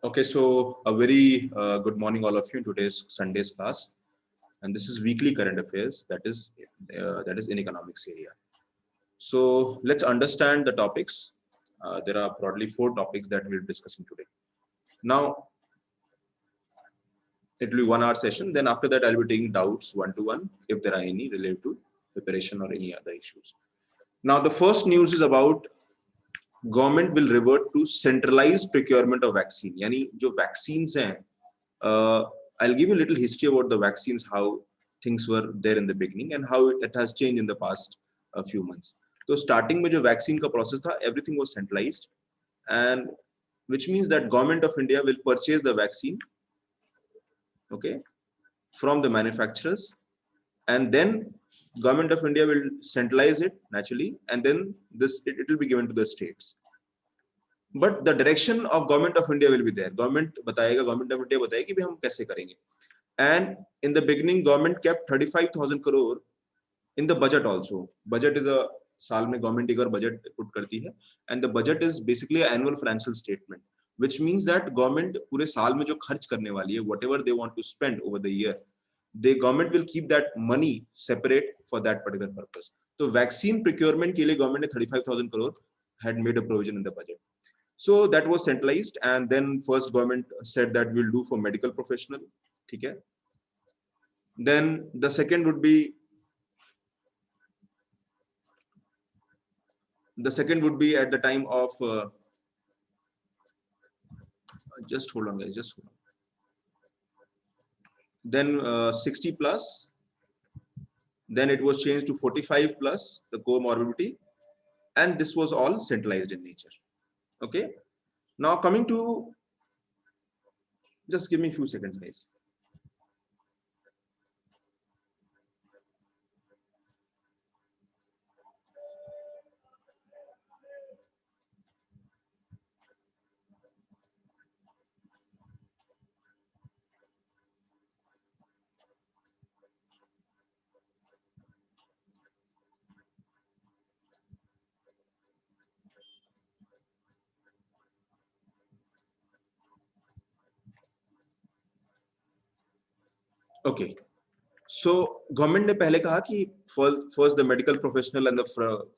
Okay, so a very good morning, all of you, in today's Sunday's class, and this is weekly current affairs. That is in economics area. So let's understand the topics. There are broadly 4 topics that we'll be discussing today. Now it will be 1 hour session. Then after that, I'll be taking doubts one to one if there are any related to preparation or any other issues. Now the first news is about government will revert to centralized procurement of vaccine. यानी जो vaccines हैं, I'll give you a little history about the vaccines, how things were there in the beginning and how it has changed in the past few months. So starting में जो vaccine का process था, everything was centralized, and which means that government of India will purchase the vaccine, okay, from the manufacturers, and then government of India will centralize it naturally, and then it will be given to the states. But the direction of government of India will be there. Government of India बताएगी भी हम कैसे करेंगे. And in the beginning, government kept 35,000 crore in the budget also. Budget is a साल में government एक budget put करती है, and the budget is basically an annual financial statement, which means that government पूरे साल में जो खर्च करने वाली है, whatever they want to spend over the year, the government will keep that money separate for that particular purpose. So vaccine procurement के लिए government ने 35,000 crore had made a provision in the budget. So that was centralized, and then first government said that we'll do for medical professional, okay? Then the second would be at the time of just hold on guys, just hold on. Then 60 plus, then it was changed to 45 plus, the comorbidity, and this was all centralized in nature. Okay, now coming to, just give me a few seconds guys. Okay, so government ने पहले कहा कि first the medical professional and the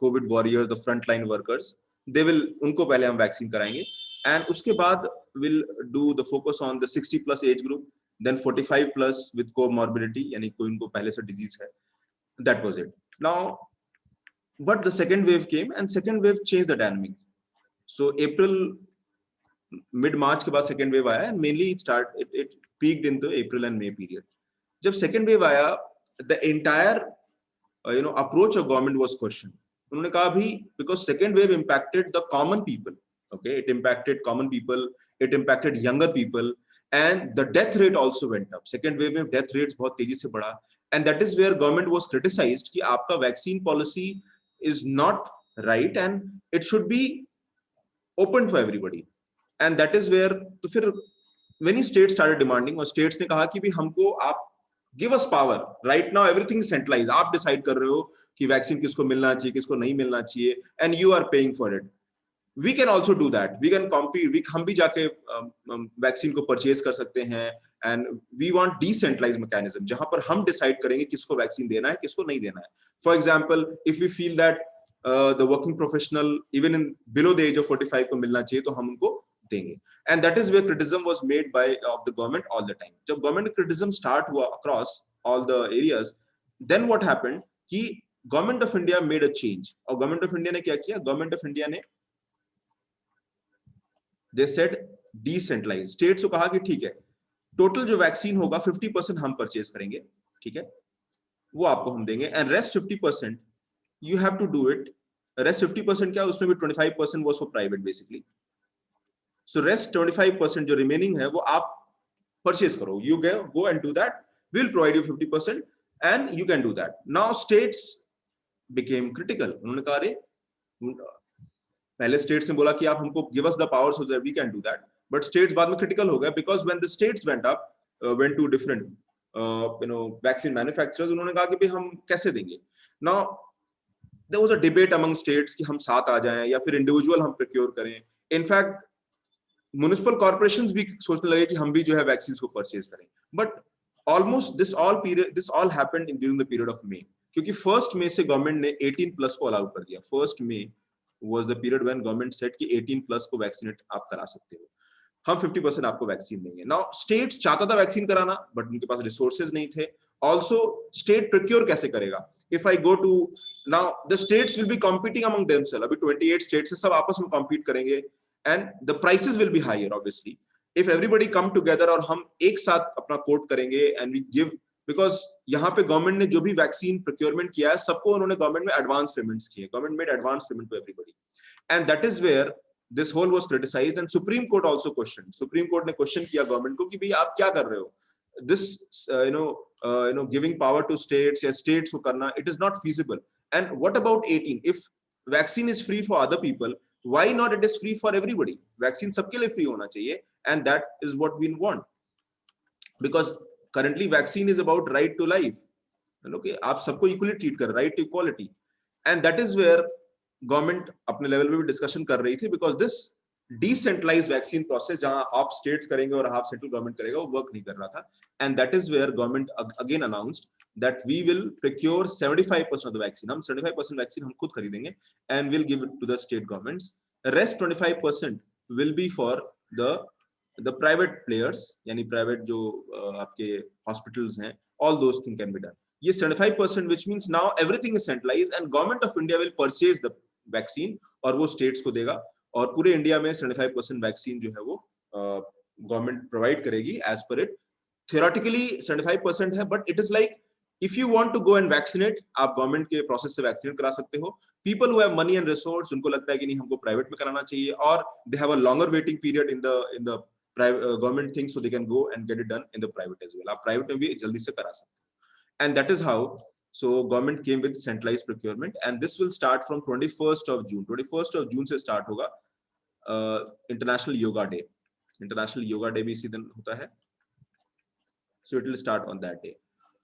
COVID warriors, the frontline workers, they will, उनको पहले हम vaccine कराएंगे, and उसके बाद will do the focus on the 60 plus age group, then 45 plus with comorbidity, यानी कोई उनको पहले से disease है. That was it. Now, but the second wave came, and second wave changed the dynamic. So April, mid March के बाद second wave आया, and mainly it peaked in the April and May period. जब second wave आया, the entire approach of government was questioned. उन्होंने कहा भी, because second wave impacted the common people, okay, it impacted common people, it impacted younger people, and the death rate also went up. Second wave में death rates बहुत तेजी से बढ़ा, and that is where government was criticized कि आपका vaccine policy is not right and it should be open for everybody. And that is where तो फिर many states started demanding, और states ने कहा कि भी हमको आप give us power. Right now everything is centralized. आप decide कर रहे हो कि vaccine किसको मिलना चाहिए, किसको नहीं मिलना चाहिए, and you are paying for it. We can also do that. We can compete. हम भी जाके vaccine को purchase कर सकते हैं, and we want decentralized mechanism जहाँ पर हम decide करेंगे किसको vaccine देना है, किसको नहीं देना है. For example, if we feel that the working professional even in below the age of 45 को मिलना चाहिए, तो हम उनको देंगे. And that is where criticism was made of the government all the time. जब government criticism start हुआ across all the areas, then what happened कि government of India made a change. और government of India ने क्या किया? Government of India ने, they said decentralized. States को कहा कि ठीक है, total जो vaccine होगा 50% हम purchase करेंगे, ठीक है, वो आपको हम देंगे, and rest 50% you have to do it. Rest 50% क्या, उसमें भी 25% was for private basically. So rest 25% जो remaining है वो आप purchase करो. You go and do that. We'll provide you 50% and you can do that. Now states became critical. उन्होंने कहा रे, पहले states ने बोला कि आप हमको give us the power so that we can do that. But states बाद में critical हो गया, because when the states went to different vaccine manufacturers, उन्होंने कहा कि भाई हम कैसे देंगे. Now there was a debate among states कि हम साथ आ जाएं या फिर individual हम procure करें. In fact, म्युनिसिपल कॉर्पोरेशंस भी सोचने लगे कि हम भी जो है वैक्सीन को परचेज करें, but almost this all happened in during the period of May, क्योंकि 1 मई से गवर्नमेंट ने 18+ को अलाउ कर दिया। 1 May was the period when government said कि 18+ को वैक्सीनेट आप करा सकते हो, हम 50% आपको वैक्सीन देंगे। नाउ स्टेट्स चाहता था वैक्सीन कराना, बट उनके पास रिसोर्सेज नहीं थे। ऑल्सो स्टेट प्रोक्योर कैसे करेगा? If I go to now the states will be competing among themselves, अभी 28 स्टेट्स है, सब आपस में कॉम्पीट करेंगे and the prices will be higher obviously if everybody come together, और हम एक साथ अपना कोट करेंगे एंड वी गिव, बिकॉज यहाँ पे गवर्नमेंट ने जो भी वैक्सीन प्रोक्योरमेंट किया है सबको उन्होंने गवर्नमेंट में एडवांस पेमेंट्स किए, government made advance payment to everybody, and that is where this whole was criticized and Supreme Court also questioned. Supreme Court ने question किया गवर्नमेंट को कि भाई आप क्या कर रहे हो, this giving power to states या states को करना, it is not feasible. And what about 18? If vaccine is free for other people, why not it is free for everybody? Vaccine सबके लिए free होना चाहिए, and that is what we want, because currently vaccine is about right to life, okay, आप सबको equally treat कर, right to equality, and that is where government अपने level पे भी डिस्कशन कर रही थी, because this decentralized vaccine process जहां हाफ स्टेट्स करेंगे और हाफ सेंट्रल गवर्नमेंट करेगा, वो वर्क नहीं कर रहा था, and that is where government again announced that we will procure 75% of the vaccine, हम 75% वैक्सीन हम खुद खरीदेंगे and will give it to the state governments, rest 25% will be for the private players, यानी private जो आपके hospitals हैं, all those thing can be done. ये 75%, which means now everything is centralized and government of India will purchase the vaccine और वो states को देगा, और पूरे इंडिया में 75% वैक्सीन जो है वो गवर्नमेंट प्रोवाइड करेगी as per it. Theoretically 75% है, but it is like if you want to go and vaccinate, आप गवर्नमेंट के प्रोसेस से वैक्सीनेट करा सकते हो। People who have money and resource, उनको लगता है कि नहीं हमको प्राइवेट में कराना चाहिए, और they have a longer waiting period in the private government thing, so they can go and get it done in the private as well. आप प्राइवेट में भी जल्दी से करा सकते हो, and that is how so government came with centralized procurement, and this will start from 21st of June. 21st of June से start होगा international yoga day. International yoga day भी इसी दिन होता है, so it will start on that day.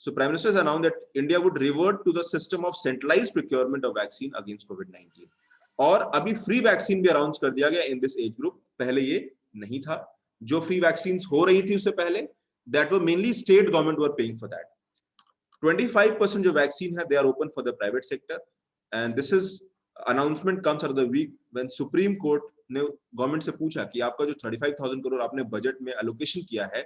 So prime minister has announced that India would revert to the system of centralized procurement of vaccine against COVID-19, और अभी free vaccine भी announce कर दिया गया इन दिस एज ग्रुप, पहले ये नहीं था। जो फ्री वैक्सीन हो रही थी उससे पहले, that were mainly state government were paying for that. 25% जो वैक्सीन है, they are open for the private sector, and this is announcement comes out of the week when Supreme Court ने government से पूछा कि आपका जो 35,000 करोड़ आपने बजट में एलोकेशन किया है,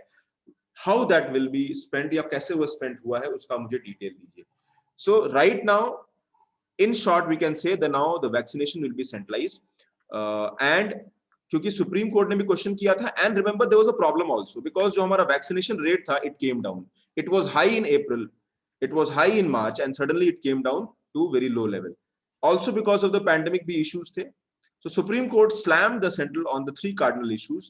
how that will be spent या कैसे वो स्पेंड हुआ है, उसका मुझे डिटेल दीजिए। So right now, in short, we can say that now the vaccination will be centralized, and क्योंकि सुप्रीम कोर्ट ने भी क्वेश्चन किया था, and remember there was a problem also, because जो हमारा वैक्सीनेशन रेट था, it came down, it was high in April, it was high in March, and suddenly it came down to very low level, also because of the pandemic bhi issues the. So Supreme Court slammed the central on the 3 cardinal issues.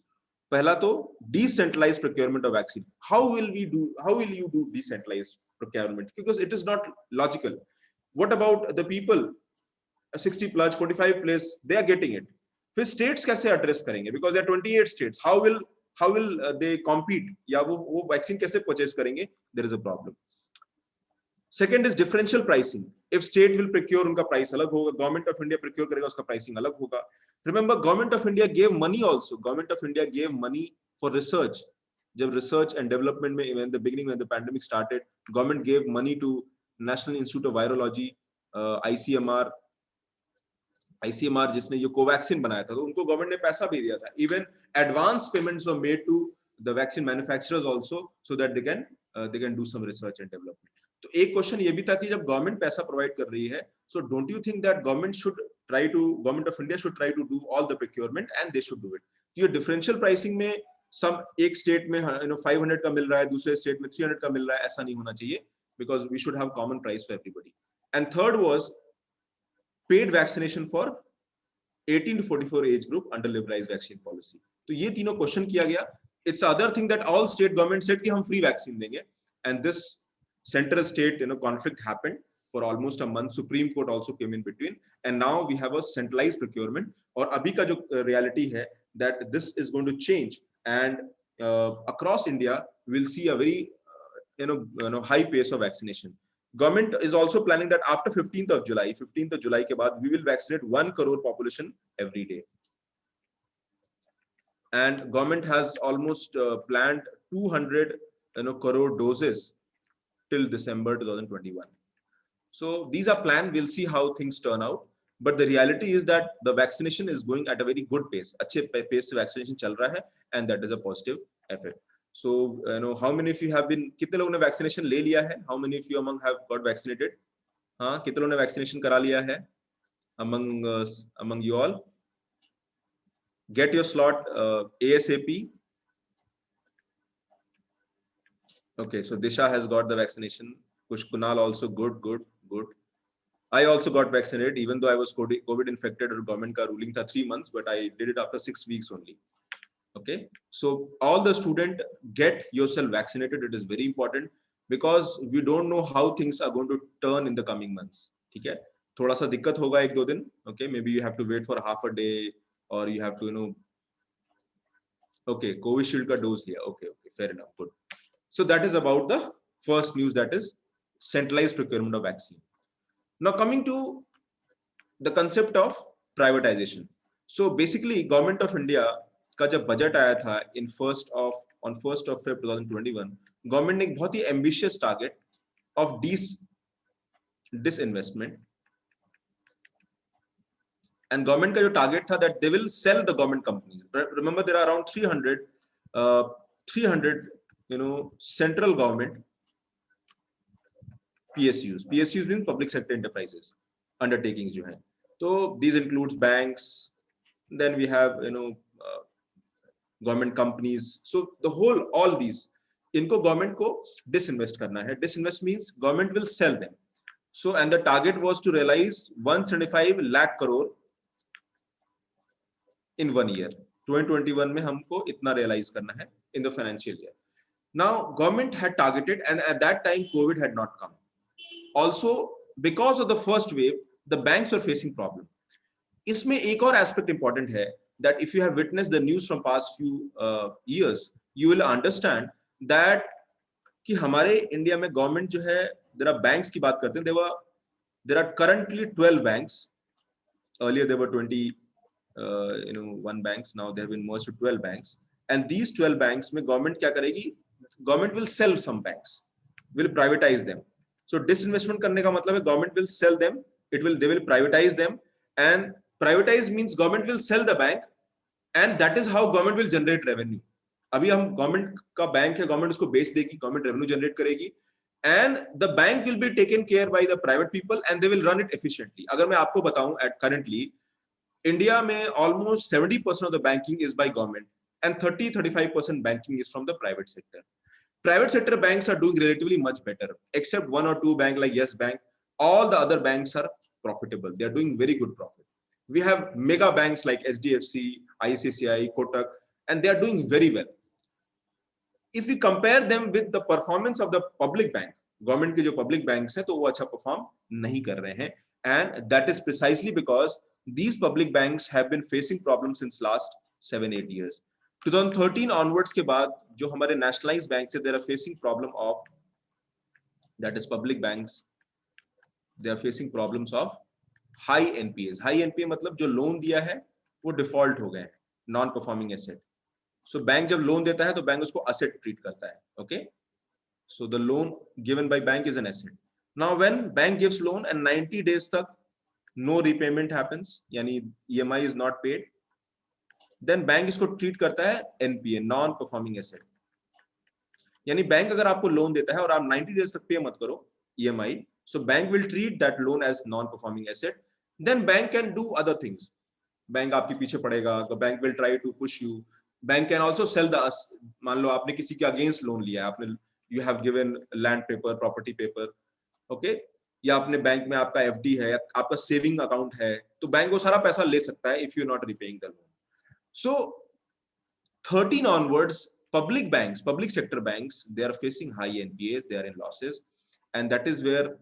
Pehla to decentralized procurement of vaccine. How will you do decentralized procurement? Because it is not logical. What about the people 60 plus 45 plus, they are getting it, फिर states कैसे address करेंगे, because there are 28 states, how will they compete, या वो vaccine कैसे purchase करेंगे, there is a problem. Second is differential pricing. If state will procure, उनका price अलग होगा, government of India procure करेगा, उसका pricing अलग होगा. Remember, government of India gave money also. Government of India gave money for research. जब research and development में, in the beginning when the pandemic started, government gave money to National Institute of Virology, ICMR जिसने ये Covaxin बनाया था, तो उनको government ने पैसा भी दिया था. Even advance payments were made to the vaccine manufacturers also, so that they can do some research and development. तो एक क्वेश्चन ये भी था कि जब गवर्नमेंट पैसा प्रोवाइड कर रही है, so don't you think that government of India should try to do all the procurement, and they should do it. ये डिफरेंशियल प्राइसिंग में सब एक स्टेट में 500 का मिल रहा है, दूसरे स्टेट में 300 का मिल रहा है, ऐसा नहीं होना चाहिए, because we should have common price for everybody. And third was paid vaccination for 18 to 44 age group under liberalized vaccine policy. तो ये तीनों क्वेश्चन किया गया. It's other thing that all state government said कि हम फ्री वैक्सीन देंगे, and this central state conflict happened for almost a month. Supreme Court also came in between, and now we have a centralized procurement. और अभी का जो reality है that this is going to change, and across India we'll see a very high pace of vaccination. Government is also planning that after 15th of July के बाद we will vaccinate 1 crore population every day. and government has almost planned 200 crore doses till December 2021. So these are planned. We'll see how things turn out. But the reality is that the vaccination is going at a very good pace. अच्छे pace से vaccination चल रहा है, and that is a positive effect. So how many of you have been? कितने लोगों ने vaccination ले लिया है? How many of you among have got vaccinated? हाँ, कितने लोगों ने vaccination करा लिया है? Among you all, get your slot ASAP. Okay, so Disha has got the vaccination. Kush Kunal also good. I also got vaccinated, even though I was COVID infected or government ka ruling tha 3 months, but I did it after 6 weeks only. Okay, so all the student, get yourself vaccinated. It is very important because we don't know how things are going to turn in the coming months. ठीक है, थोड़ा सा दिक्कत होगा एक दो दिन. Okay, maybe you have to wait for half a day, or you have to okay, Covishield ka dose liya. Okay, fair enough, good. So that is about the first news, that is centralized procurement of vaccine. Now coming to the concept of privatization. So basically government of India का जब budget आया था on 1st of February 2021, government ने एक बहुत ही ambitious target of disinvestment, and government का जो target था that they will sell the government companies. Remember, there are around 300 central government PSUs. PSUs means public sector enterprises, undertakings जो हैं. So these includes banks, then we have government companies. So the whole, all these, इनको government को disinvest करना है. Disinvest means government will sell them. So and the target was to realize 175 lakh crore in 1 year. 2021 में हमको इतना realize करना है in the financial year. Now government had targeted, and at that time COVID had not come. Also because of the first wave, the banks were facing problem. इसमें एक और aspect important है, that if you have witnessed the news from past few years, you will understand that कि हमारे India में government जो है, there are banks की बात करते हैं, there are currently 12 banks. Earlier there were 21 banks. Now they have been merged to 12 banks. And these 12 banks में government क्या करेगी? Government will sell some banks, will privatize them. So disinvestment करने का मतलब है government will sell them. They will privatize them, and privatize means government will sell the bank, and that is how government will generate revenue. अभी हम government का bank है, government उसको बेच देगी, government revenue generate करेगी, and the bank will be taken care by the private people, and they will run it efficiently. अगर मैं आपको बताऊं, at currently India में almost 70% of the banking is by government, and 30-35% banking is from the private sector. Private sector banks are doing relatively much better, except 1 or 2 banks like Yes Bank. All the other banks are profitable. They are doing very good profit. We have mega banks like SDFC, ICICI, Kotak, and they are doing very well. If we compare them with the performance of the public bank, government के जो public banks हैं, तो वो अच्छा perform नहीं कर रहे हैं, and that is precisely because these public banks have been facing problems since last 7-8 years. 2013 onwards के बाद जो हमारे nationalized banks हैं, they are facing problem of, that is public banks, they are facing problems of high NPAs. High NPA मतलब जो loan दिया है वो default हो गए हैं, non performing asset. So bank जब loan देता है तो bank उसको asset treat करता है. Okay, so the loan given by bank is an asset. Now when bank gives loan and 90 days तक no repayment happens, यानी EMI is not paid, then bank इसको treat करता है NPA, non performing asset. यानी bank अगर आपको loan देता है और आप 90 days तक पे मत करो EMI, so bank will treat that loan as non performing asset. Then bank can do other things. Bank आपके पीछे पड़ेगा, the bank will try to push you. Bank can also sell the, मान लो आपने किसी के अगेंस्ट लोन लिया है, आपने, you have given land paper, property paper, okay, या आपने बैंक में आपका FD है, आपका सेविंग अकाउंट है, तो बैंक वो सारा पैसा ले सकता है if you are not repaying the loan. So 13 onwards, public banks, public sector banks, they are facing high NPAs, they are in losses, and that is where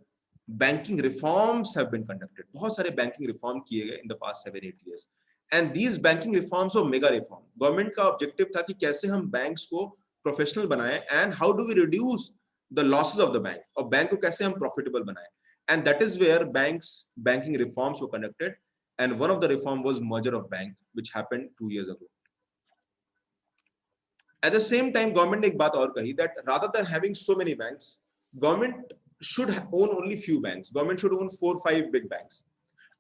banking reforms have been conducted. बहुत सारे banking reform किए गए in the past 7-8 years, and these banking reforms were mega reform. Government का objective था कि कैसे हम banks को professional बनाएं, and how do we reduce the losses of the bank, और bank को कैसे हम profitable बनाएं, and that is where banking reforms were conducted, and one of the reform was merger of bank, which happened 2 years ago. At the same time, government ने एक बात और कही that rather than having so many banks, government should own only few banks. Government should own 4-5 big banks.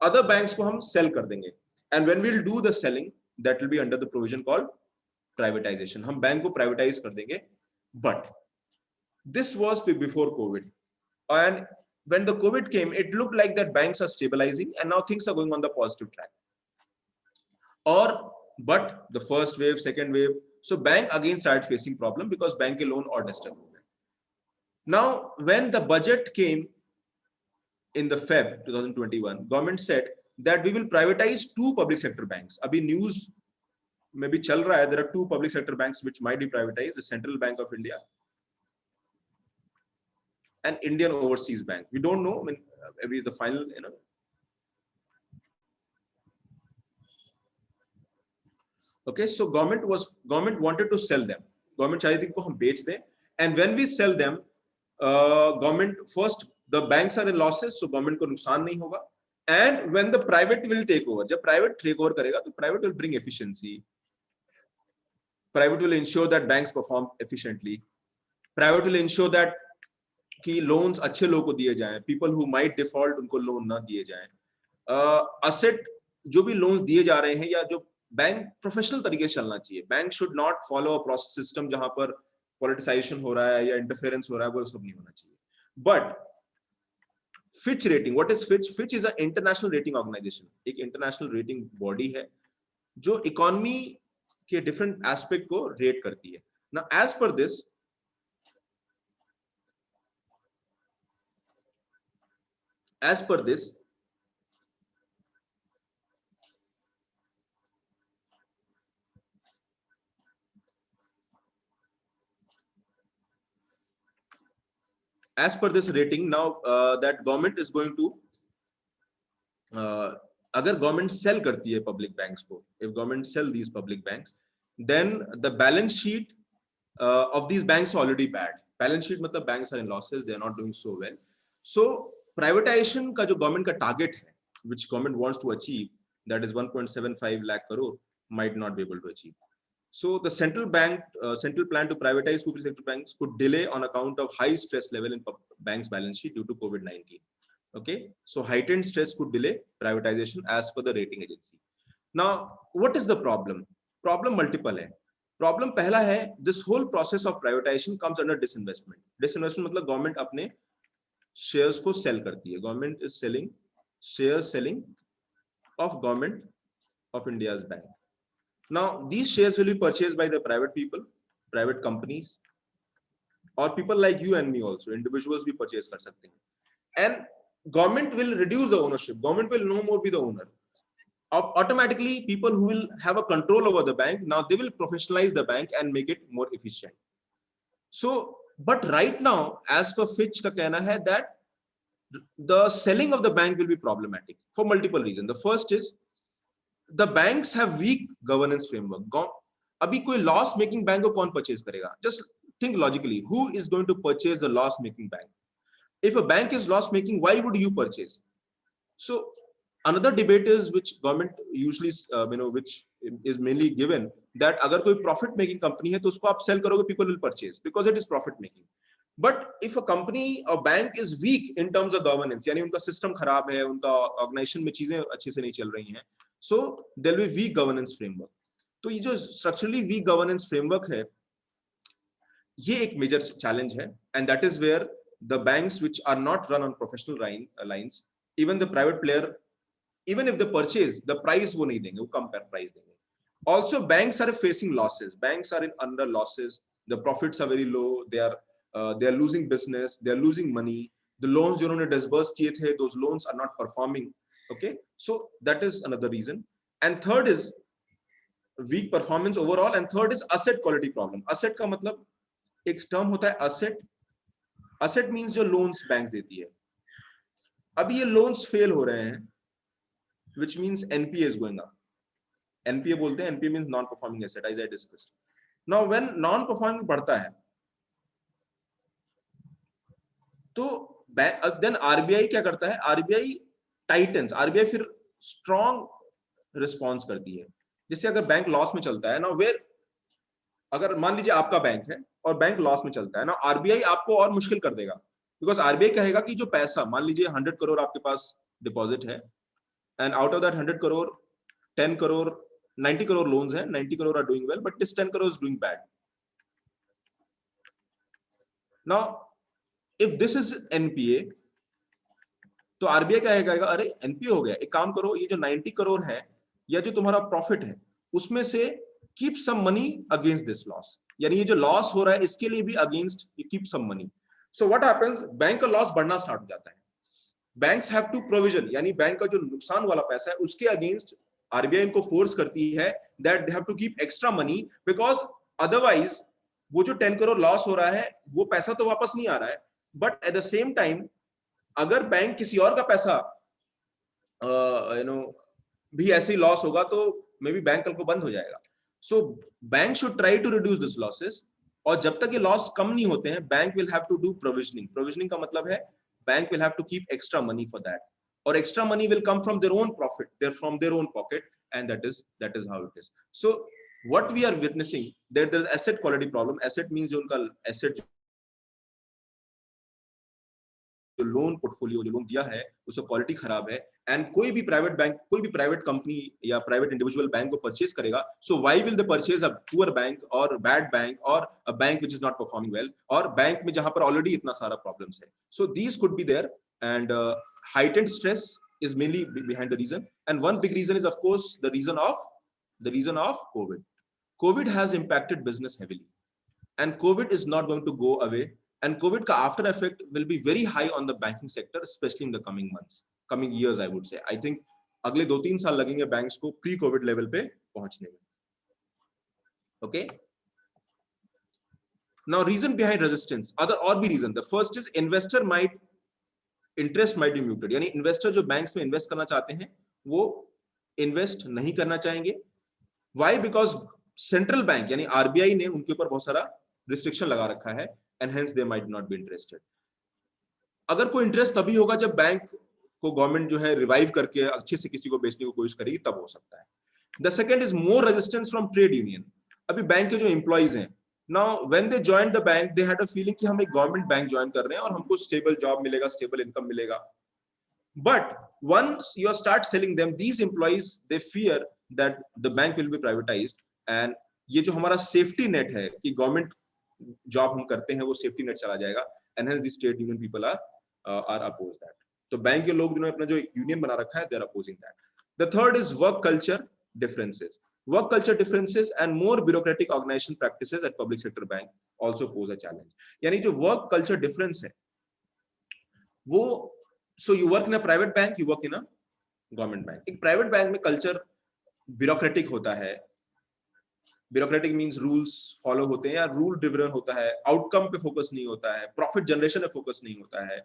Other banks को हम sell कर देंगे. And when we'll do the selling, that will be under the provision called privatization. हम bank को privatize कर देंगे. But this was before COVID. And when the COVID came, it looked like that banks are stabilizing and now things are going on the positive track. But the first wave, second wave, so bank again started facing problem because bank ke loan or disturb ho gaye. Now, when the budget came in the Feb 2021, government said that we will privatize 2 public sector banks. Abhi news mein bhi chal raha hai, there are 2 public sector banks which might be privatized, the Central Bank of India and Indian Overseas Bank. We don't know, I mean, maybe the final, Okay, so government wanted to sell them. Government चाहती थी को हम बेच दें, and when we sell them, government first the banks are in losses, so government को नुकसान नहीं होगा. And when the private will take over, जब private take over करेगा, तो private will bring efficiency. Private will ensure that banks perform efficiently. Private will ensure that कि loans अच्छे लोगों को दिए जाएं, people who might default उनको loan ना दिए जाएं. Asset जो भी loans दिए जा रहे हैं या जो बैंक प्रोफेशनल तरीके से चलना चाहिए. Bank should not follow a process system जहां पर पॉलिटिसाइजेशन हो रहा है या इंटरफेरेंस हो रहा है, वो सब नहीं होना चाहिए. But Fitch rating, what is Fitch? Fitch is a international rating organization, एक इंटरनेशनल रेटिंग बॉडी है जो इकोनॉमी के डिफरेंट एस्पेक्ट को रेट करती है. ना as per this as per this rating, now that government is going to अगर government cell करती है पब्लिक बैंक्स को, if government sell these public banks, then the balance sheet of these banks are already bad. Balance sheet मतलब banks are in losses, they are not doing so well. So privatization का जो government का target है, which government wants to achieve, that is 1.75 lakh crore, might not be able to achieve. So the central plan to privatize public sector banks could delay on account of high stress level in banks' balance sheet due to COVID-19. Okay, so heightened stress could delay privatization as per the rating agency. Now, what is the problem? Problem multiple hai. Problem पहला है, this whole process of privatization comes under disinvestment. Disinvestment मतलब government अपने shares को sell करती है. Government is selling of government of India's bank. Now, these shares will be purchased by the private people, private companies, or people like you and me also, individuals भी purchase कर सकते हैं. And government will reduce the ownership. Government will no more be the owner. Automatically, people who will have a control over the bank, now they will professionalize the bank and make it more efficient. So, but right now, as per Fitch का कहना है that the selling of the bank will be problematic for multiple reasons. The first is the banks have weak governance framework. अभी कोई loss making bank को कौन purchase करेगा? Just think logically, who is going to purchase the loss making bank? If a bank is loss making, why would you purchase? So another debate is, which government usually which is mainly given, that अगर कोई profit making company है तो उसको आप sell करोगे, people will purchase because it is profit making. But if a company or bank is weak in terms of governance, यानी उनका system खराब है, उनका organization में चीजें अच्छे से नहीं चल रही हैं, so there will be weak governance framework. तो ये जो structurally weak governance framework है, ये एक major challenge है, and that is where the banks which are not run on professional lines, even the private player, even if they purchase, the price वो नहीं देंगे, वो कम price देंगे. Also, banks are facing losses. Banks are under losses. The profits are very low. They are losing business. They are losing money. The loans जो उन्होंने disburse किए थे, those loans are not performing. Okay, so that is another reason. And third is weak performance overall. And third is asset quality problem. Asset का मतलब एक term होता है asset. Asset means जो loans banks देती है. अभी ये loans fail हो रहे हैं, which means NPA is going up. NPA बोलते हैं, NPA means non-performing asset, as I discussed. Now, when non-performing बढ़ता है, तो then RBI क्या करता है? RBI tightens. RBI फिर strong response करती है. जैसे अगर बैंक लॉस में चलता है, now where अगर मान लीजिए आपका बैंक है और बैंक लॉस में चलता है ना, आरबीआई आपको और मुश्किल कर देगा, बिकॉज आरबीआई कहेगा कि जो पैसा, मान लीजिए 100 करोड़ आपके पास डिपॉजिट है, and out of that 100 crore, 10 crore, 90 crore loans है, 90 crore are doing well, but this 10 crore is doing bad. Now if this is NPA, तो आरबीआई क्या कहेगा, अरे एनपीए हो गया, एक काम करो, ये जो 90 करोड़ है या जो तुम्हारा प्रॉफिट है उसमें से keep some money against this loss, यानी ये जो लॉस हो रहा है इसके लिए भी against you keep some money. So what happens, bank का लॉस बढ़ना स्टार्ट हो जाता है. बैंक्स हैव टू प्रोविजन, यानी बैंक का जो नुकसान वाला पैसा है उसके अगेंस्ट आरबीआई इनको फोर्स करती है that they have to keep extra money, because otherwise वो जो 10 करोड़ लॉस हो रहा है वो पैसा तो वापस नहीं आ रहा है, but at the same time अगर बैंक किसी और का पैसा भी ऐसे ही लॉस होगा तो मे बी बैंक कल को बंद हो जाएगा. So bank should try to reduce this losses, और जब तक ये लॉस कम नहीं होते हैं bank will have to do provisioning. Provisioning का मतलब है bank will have to keep extra money for that, और extra money will come from their own profit, their from their own pocket, and that is how it is. So what we are witnessing, there is asset quality problem. Asset means जो उनका asset, जो loan portfolio, जो loan दिया है उसका quality खराब है, and कोई भी प्राइवेट बैंक, कोई भी प्राइवेट कंपनी या प्राइवेट इंडिविजुअल बैंक को परचेज करेगा, so why will they purchase a poor bank और बैड बैंक और a bank which is not performing well, और बैंक में जहां पर ऑलरेडी इतना सारा प्रॉब्लम्स है. So these could be there, and heightened stress is mainly behind the reason, and one big reason is of course the reason of covid has impacted business heavily, and covid is not going to go away, and covid ka after effect will be very high on the banking sector, especially in the coming months, coming years. I would say, I think अगले 2-3 साल लगेंगे banks को pre COVID level पे पहुंचने में. Okay, now reason behind resistance, other और भी reason. The first is investor might interest might be muted, यानी इन्वेस्टर जो बैंक्स में इन्वेस्ट करना चाहते हैं वो इन्वेस्ट नहीं करना चाहेंगे. व्हाई, बिकॉज सेंट्रल बैंक यानी आरबीआई ने उनके ऊपर बहुत सारा रिस्ट्रिक्शन लगा रखा है, and hence they might not be interested. अगर कोई इंटरेस्ट तभी होगा जब बैंक को गवर्नमेंट जो है रिवाइव करके अच्छे से किसी को बेचने की कोशिश करेगी, तब हो सकता है. The second is more resistance from trade union. अभी बैंक के जो एम्प्लॉइज हैं, now when they joined the bank they had a feeling कि हम एक गवर्नमेंट बैंक ज्वाइन कर रहे हैं और हमको स्टेबल जॉब मिलेगा, स्टेबल इनकम मिलेगा. But once you start selling them, these employees they fear that the bank will be privatized, and ये जो हमारा सेफ्टी नेट है कि गवर्नमेंट जॉब हम करते हैं वो सेफ्टी नेट चला जाएगा, and hence these trade union people are oppose that. तो बैंक के लोग जिन्होंने अपना जो यूनियन बना रखा है, they are opposing that. The third is work culture differences. Work culture differences and more bureaucratic organization practices at public sector bank also pose a challenge. यानी जो work culture difference है वो, so you work in a private bank, you work in a government bank. एक private bank में culture bureaucratic होता है. Bureaucratic means rules follow होते हैं या रूल ड्रिवन होता है, आउटकम पे फोकस नहीं होता है, प्रॉफिट जनरेशन पे फोकस नहीं होता है,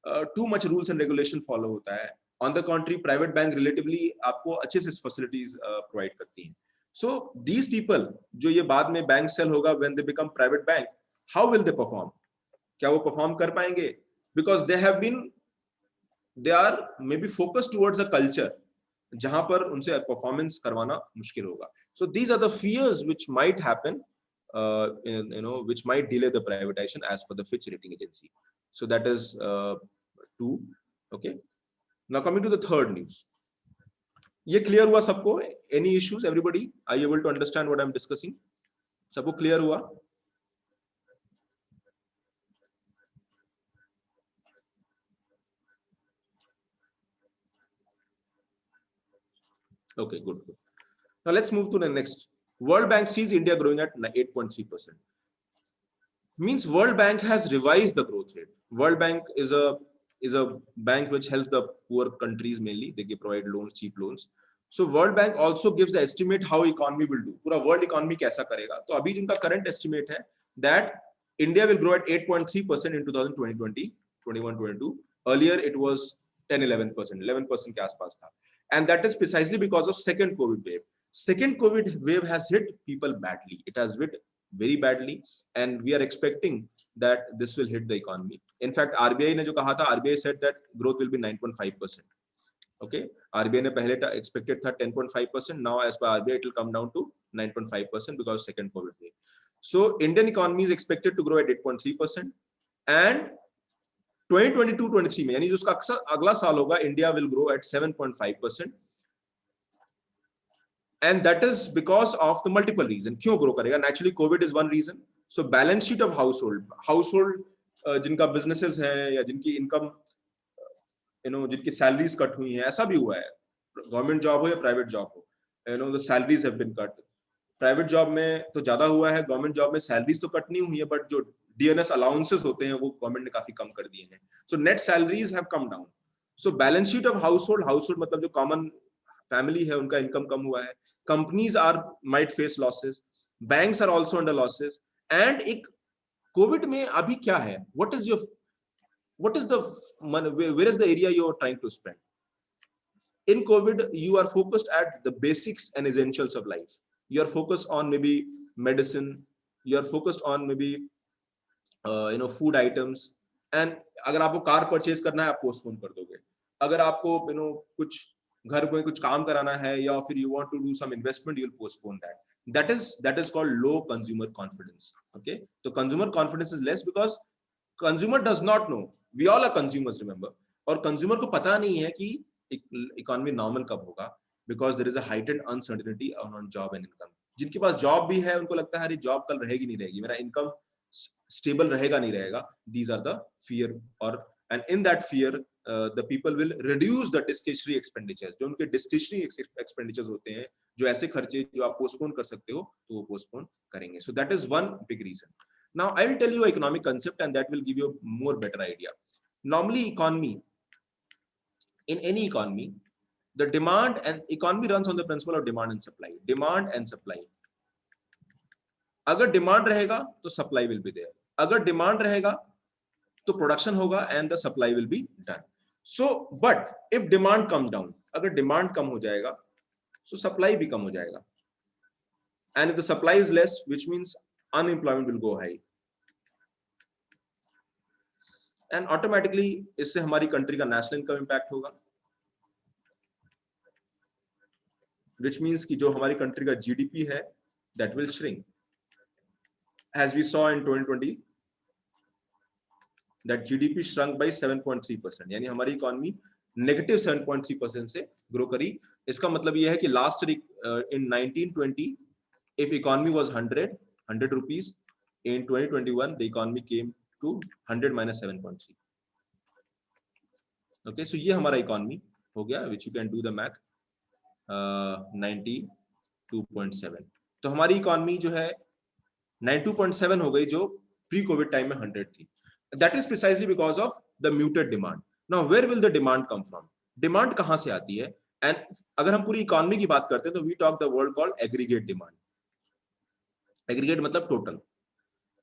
too much rules and regulation follow होता है. On the contrary private bank relatively आपको अच्छे से फैसिलिटीज प्रोवाइड करती हैं. सो दीज पीपल जो ये बाद में बैंक सेल होगा when they become private bank, how will they perform, क्या वो परफॉर्म कर पाएंगे, because they have been, they are maybe focused towards a culture जहां पर उनसे परफॉर्मेंस करवाना मुश्किल होगा. So these are the fears which might happen, which might delay the privatization as per the Fitch rating agency. So that is 2. Okay, now coming to the third news. ये clear हुआ सबको? Any issues? Everybody, are you able to understand what I'm discussing? सबको clear हुआ? Okay, good. Now let's move to the next. World Bank sees India growing at 8.3%. Means World Bank has revised the growth rate. World Bank is a bank which helps the poor countries mainly. They provide loans, cheap loans. So World Bank also gives the estimate how economy will do. पूरा world economy कैसा करेगा? तो अभी जिनका current estimate है that India will grow at 8.3% in 2020, 21-22. Earlier it was 10-11%, 11% के आसपास था. And that is precisely because of second COVID wave. Second COVID wave has hit people badly. It has hit very badly, and we are expecting that this will hit the economy. In fact, RBI ने जो कहा था, RBI said that growth will be 9.5%. Okay, RBI ने पहले expected था 10.5%. Now, as per RBI, it will come down to 9.5% because of second COVID wave. So Indian economy is expected to grow at 8.3% and 2022-23 में, यानी जो उसका अगला साल होगा, India will grow at 7.5%. And that is because of the multiple reason. क्यों grow करेगा? Naturally COVID is one reason. So balance sheet of household जिनका businesses है या जिनकी income जिनकी salaries cut हुई हैं, ऐसा भी हुआ है, government job हो या private job हो, the salaries have been cut. Private job में तो ज्यादा हुआ है, government job में salaries तो cut नहीं हुई है, but जो DNS allowances होते हैं वो government ने काफी कम कर दिए हैं. So net salaries have come down. So balance sheet of household मतलब जो common family है उनका income कम हुआ है. Companies might face losses. Banks are also under losses. And एक COVID में अभी क्या है? What is the money? Where is the area you are trying to spend? In COVID, you are focused at the basics and essentials of life. You are focused on maybe medicine. You are focused on maybe food items. And अगर आपको car purchase करना है, आप postpone कर दोगे. अगर आपको कुछ घर में कुछ काम कराना है या फिर you want to do some investment, you will postpone that. That is called low consumer confidence. Okay, so consumer confidence is less because consumer does not know. We all are consumers, remember. और consumer को पता नहीं है कि economy normal कब होगा, because there is a heightened uncertainty on job and income. जिनके पास job भी है उनको लगता है अरे job कल रहेगी नहीं रहेगी, मेरा income stable रहेगा नहीं रहेगा. These are the fear, and in that fear the people will reduce the discretionary expenditures. जो उनके discretionary expenditures होते हैं, जो ऐसे खर्चे जो आप postpone कर सकते हो, तो वो postpone करेंगे. So that is one big reason. Now I will tell you an economic concept and that will give you a more better idea. Normally in any economy, the demand and economy runs on the principle of demand and supply. Demand and supply. अगर demand रहेगा तो supply will be there. अगर demand रहेगा तो production होगा and the supply will be done. So, but if demand comes down, अगर demand कम हो जाएगा, so supply भी कम हो जाएगा. And if the supply is less, which means unemployment will go high. And automatically इससे हमारी country का national income impact होगा. Which means कि जो हमारी country का GDP है, that will shrink. As we saw in 2020, that GDP shrunk by 7.3%. यानी हमारी economy negative 7.3% से grow करी. इसका मतलब ये है कि last year in 1920, if economy was 100 rupees, in 2021 the economy came to 100 minus 7.3. Okay, so ये हमारा economy हो गया, which you can do the math, 92.7. तो हमारी economy जो है 92.7 हो गई, जो pre-COVID time में 100 थी. That is precisely because of the muted demand. Now where will the demand come from? Demand कहाँ से आती है? And अगर हम पूरी economy की बात करते हैं तो we talk the word called aggregate demand. Aggregate मतलब total.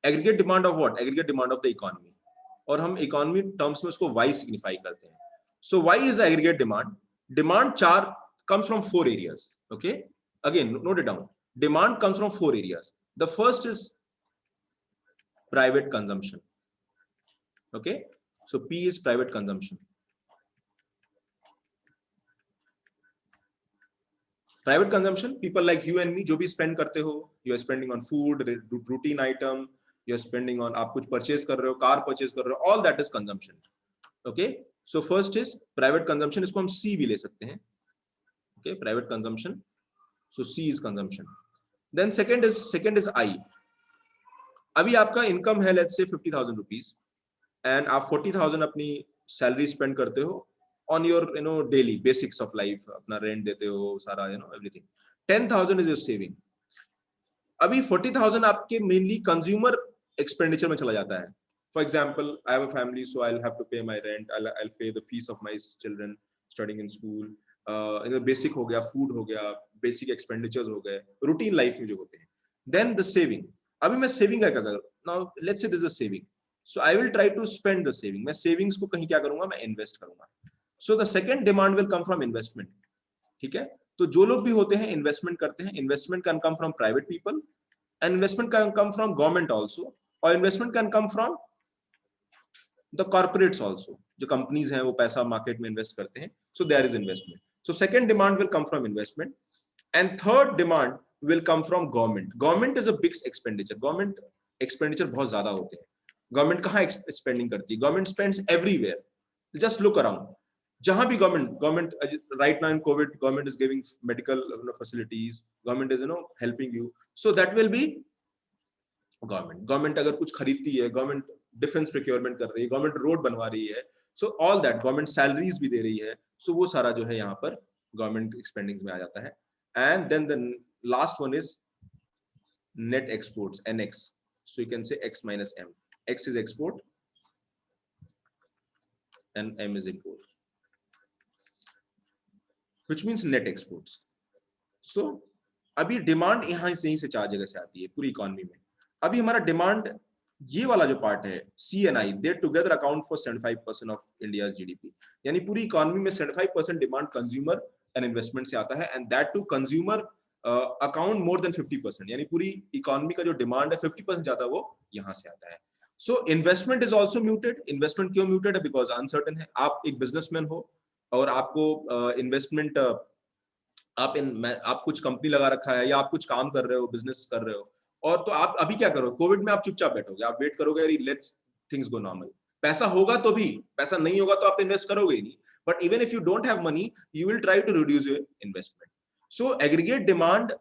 Aggregate demand of what? Aggregate demand of the economy. और हम economy terms में उसको Y signify करते हैं. So Y is the aggregate demand. Demand comes from 4 areas. Okay, again note it down. Demand comes from 4 areas. The first is private consumption. Okay, so P is private consumption. Private consumption, people like you and me जो भी spend करते हो, you are spending on food, routine item, you are spending on, आप कुछ purchase कर रहे हो, car purchase कर रहे हो, all that is consumption. Okay, so first is private consumption, इसको हम C भी ले सकते हैं. Okay, private consumption, so C is consumption. Then second is I. अभी आपका income है let's say 50,000 rupees and आप 40,000 अपनी salary spend करते हो on your daily basics of life, अपना rent देते हो, सारा everything. 10,000 is your saving. अभी 40,000 आपके mainly consumer expenditure में चला जाता है. For example, I have a family, so I'll have to pay my rent, I'll pay the fees of my children studying in school. Basic हो गया, food हो गया, basic expenditures हो गए, routine life में जो होते हैं. Then the saving. अभी मैं saving क्या करूँ? Now let's say this is a saving. So I will try to spend the saving. मैं savings को कहीं क्या करूँगा? मैं invest करूँगा. So the second demand will come from investment. ठीक है? तो जो लोग भी होते हैं investment करते हैं. Investment can come from private people, and investment can come from government also, or investment can come from the corporates also. जो companies हैं वो पैसा market में invest करते हैं. So there is investment. So second demand will come from investment, and third demand will come from government. Government is a big expenditure. Government expenditure बहुत ज्यादा होते हैं. Government कहाँ spending करती है? Government spends everywhere. Just look around. जहां भी government right now in COVID, government is giving medical facilities. Government is helping you. So that will be government अगर कुछ खरीदती है, government डिफेंस प्रोक्योरमेंट कर रही है, गवर्नमेंट रोड बनवा रही है, so all that, government salaries भी दे रही है, सो वो सारा जो है यहाँ पर गवर्नमेंट एक्सपेंडिंग्स में आ जाता है. And then the last one is net exports, NX. So you can say X minus M. X is export and M is import, which means net exports. So अभी डिमांड यहाँ से ही से चार जगह से आती है पूरी इकोनॉमी में. अभी हमारा डिमांड ये वाला जो पार्ट है C&I, they together account for 75% of India's GDP. यानी पूरी इकोनॉमी में 75% डिमांड कंज्यूमर एंड इन्वेस्टमेंट से आता है, and that too consumer account more than 50%. यानी पूरी इकोनॉमी का जो डिमांड है 50% ज्यादा वो यहाँ से आता है. So investment is also muted. Investment क्यों म्यूटेड है? बिकॉज अनसर्टेन है. आप एक बिजनेसमैन हो और आपको इन्वेस्टमेंट आप कुछ कंपनी लगा रखा है या आप कुछ काम कर रहे हो, बिजनेस कर रहे हो, और तो आप अभी क्या करो, कोविड में आप चुपचाप बैठोगे, आप वेट करोगे लेट्स थिंग्स गो नॉर्मल. पैसा होगा तो भी, पैसा नहीं होगा तो आप इन्वेस्ट करोगे ही नहीं. But even if you don't have money, you will try to reduce your investment. So aggregate demand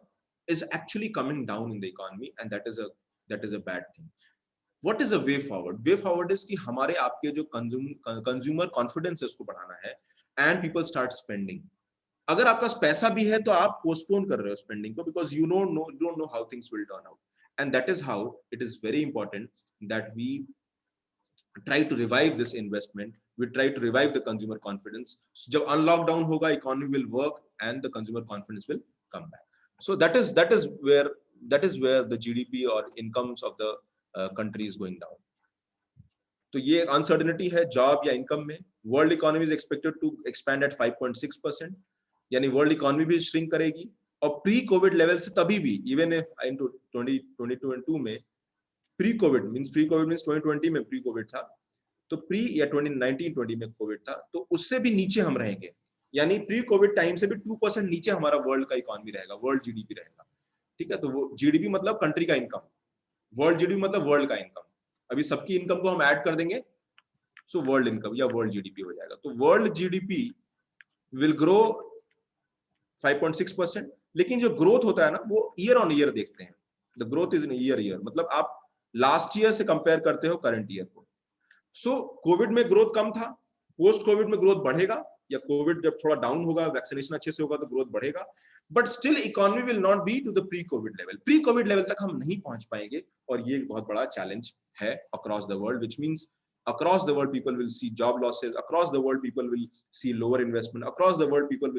is actually coming down in the economy, and that is a bad thing. What is a way forward? Way forward is कि हमारे आपके जो consumer confidence है उसको बढ़ाना है, and people start spending. अगर आपका पैसा भी है तो आप postpone कर रहे हो spending को, because you don't know how things will turn out. And that is how it is very important that we try to revive this investment. We try to revive the consumer confidence. So जब unlockdown होगा, economy will work and the consumer confidence will come back. So that is where the GDP or incomes of the country is going down. तो ये uncertainty है job या income में. World economy is expected to expand at 5.6%, यानी world economy भी shrink करेगी. और pre COVID level से तभी भी, इवन इन 2022 में प्री कोविड मींस 2020 में प्री कोविड था, तो प्री या 2019-20 में कोविड था, तो उससे भी नीचे हम रहेंगे. यानी प्री कोविड टाइम से भी 2% नीचे हमारा वर्ल्ड का इकोनॉमी रहेगा, वर्ल्ड जीडीपी रहेगा. ठीक है, तो वो जीडीपी मतलब कंट्री का इनकम, वर्ल्ड जीडीपी मतलब वर्ल्ड का इनकम. अभी सबकी इनकम को हम ऐड कर देंगे, सो वर्ल्ड इनकम या वर्ल्ड जीडीपी हो जाएगा. तो वर्ल्ड जीडीपी विल ग्रो 5.6%. लेकिन जो ग्रोथ होता है ना, वो ईयर ऑन ईयर देखते हैं. The growth is in year, मतलब आप लास्ट ईयर से कंपेयर करते हो करंट ईयर को. सो कोविड में ग्रोथ कम था, पोस्ट कोविड में ग्रोथ बढ़ेगा, या कोविड जब थोड़ा डाउन होगा, वैक्सीनेशन अच्छे से होगा तो ग्रोथ बढ़ेगा. But still economy will not be to the pre COVID level. Pre COVID level तक हम नहीं पहुंच पाएंगे, और ये बहुत बड़ा चैलेंज है across the world, which means across the world people will see job losses, across the world people will see lower investment, across the world people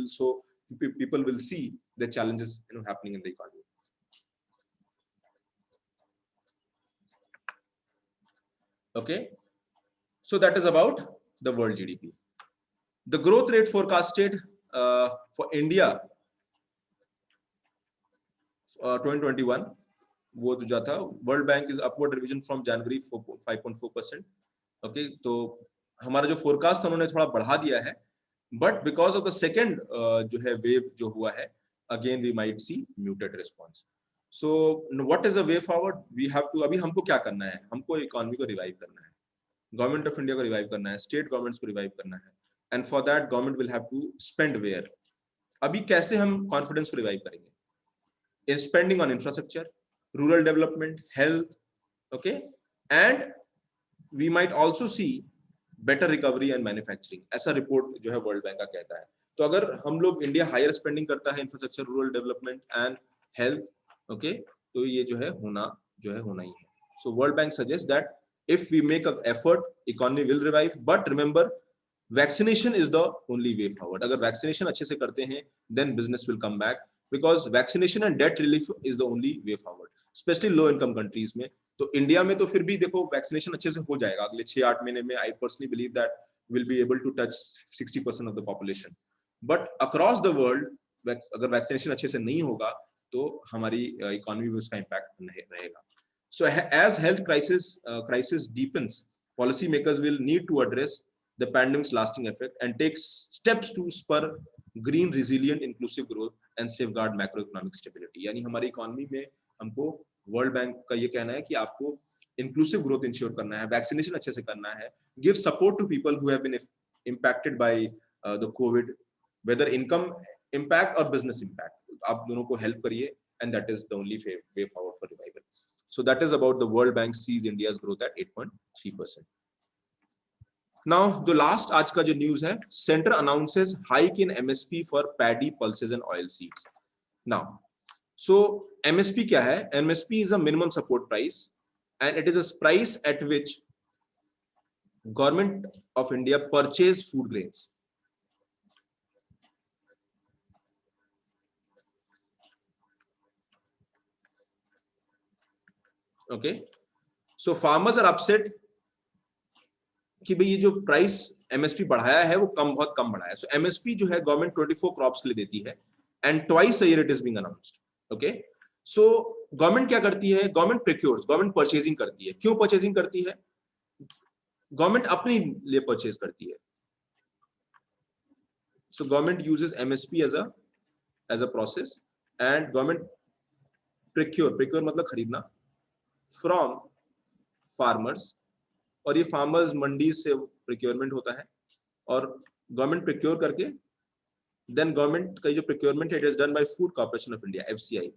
will see the challenges happening in the economy. Okay, so that is about the world GDP. The growth rate forecasted for India 2021 वो जो जाता, world bank is upward revision from January 5.4%. Okay, तो हमारा जो forecast था उन्होंने थोड़ा बढ़ा दिया है, but because of the second जो है वेव जो हुआ है, again we might see muted response. So what is a way forward? We have to, अभी हमको क्या करना है? हमको इकोनॉमी को रिवाइव करना है, गवर्नमेंट ऑफ इंडिया को रिवाइव करना है, स्टेट गवर्नमेंट्स को रिवाइव करना है, and for that government will have to spend where. अभी कैसे हम कॉन्फिडेंस को रिवाइव करेंगे? In spending on infrastructure, rural development, health. Okay, and we might also see better recovery and manufacturing. ऐसा report जो है वर्ल्ड बैंक का कहता है. तो अगर हम लोग, इंडिया हायर स्पेंडिंग करता है infrastructure, rural development and health, okay, तो ये जो है होना ही है. So world bank suggest that if we make an effort, economy will revive, but remember vaccination is the only way forward. अगर vaccination अच्छे से करते हैं, then business will come back, because vaccination and debt relief is the only way forward, especially low income countries में. तो India में तो फिर भी देखो वैक्सीनेशन अच्छे से हो जाएगा अगले 6-8 महीने में. I personally believe that will be able to touch 60% of the population. But across the world अगर वैक्सीनेशन अच्छे से नहीं होगा तो हमारी इकोनॉमी में उसका इम्पैक्ट नहीं रहेगा. So as health crisis deepens, policy makers will need to address the pandemic's lasting effect and take steps to spur green resilient inclusive growth and safeguard macro economic stability. यानी हमारी economy में हमको world bank का ये कहना है कि आपको इंक्लूसिव ग्रोथ इंश्योर करना है, वैक्सीनेशन अच्छे से करना है, give support to people who have been impacted by the COVID, whether income impact or business impact. आप दोनों को help करिए, and that is the only way forward for revival. So that is about the World Bank sees India's growth at 8.3%. Now, the last आज का जो news है, Center announces hike in MSP for paddy, pulses and oil seeds. Now, so MSP क्या है? MSP is a minimum support price, and it is a price at which Government of India purchase food grains. Okay, so farmers are upset कि भाई ये जो price MSP बढ़ाया है वो बहुत कम बढ़ाया है। सो एमएसपी जो है गवर्नमेंट 24 क्रॉप्स के लिए देती है and twice a year it is being announced. Okay, so government क्या करती है? गवर्नमेंट प्रोक्योर्स, गवर्नमेंट परचेजिंग करती है। क्यों परचेजिंग करती है? गवर्नमेंट अपने लिए परचेज करती है। So government uses MSP as a process, and government procure मतलब खरीदना from farmers, और ये farmers मंडी से procurement होता है और government procure करके then government का जो procurement है it is done by Food Corporation of India, FCI।